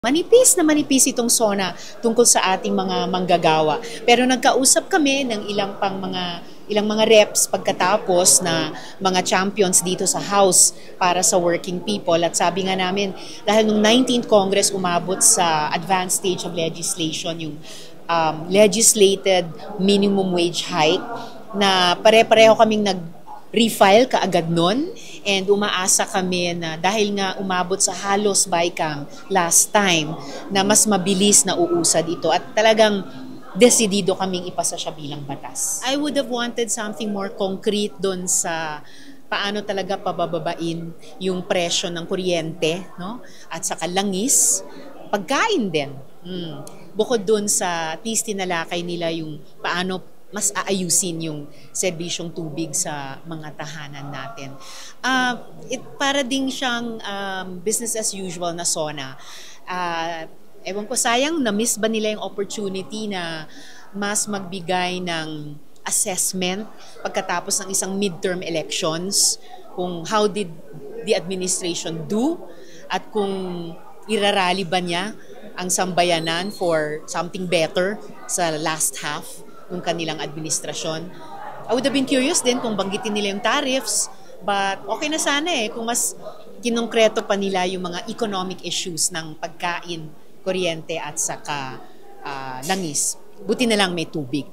Manipis na manipis itong SONA tungkol sa ating mga manggagawa. Pero nagkausap kami ng ilang mga reps pagkatapos na mga champions dito sa House para sa working people. At sabi nga namin, dahil nung 19th Congress umabot sa advanced stage of legislation yung legislated minimum wage hike na pare-pareho kaming refile kaagad nun, and umaasa kami na dahil nga umabot sa halos BICAM last time na mas mabilis na uusad ito at talagang desidido kaming ipasa siya bilang batas. I would have wanted something more concrete doon sa paano talaga pabababain yung presyo ng kuryente, no? At saka langis, pagkain din. Bukod doon sa at least tinalakay nila yung paano mas aayusin yung serbisyong tubig sa mga tahanan natin. Para ding siyang business as usual na SONA. Ewan ko, sayang na-miss ba nila yung opportunity na mas magbigay ng assessment pagkatapos ng isang midterm elections, kung how did the administration do at kung irarally ba niya ang sambayanan for something better sa last half ng kanilang administrasyon. I would have been curious din kung banggitin nila yung tariffs, but okay na sana kung mas kinongkreto pa nila yung mga economic issues ng pagkain, kuryente at saka langis. Buti na lang may tubig.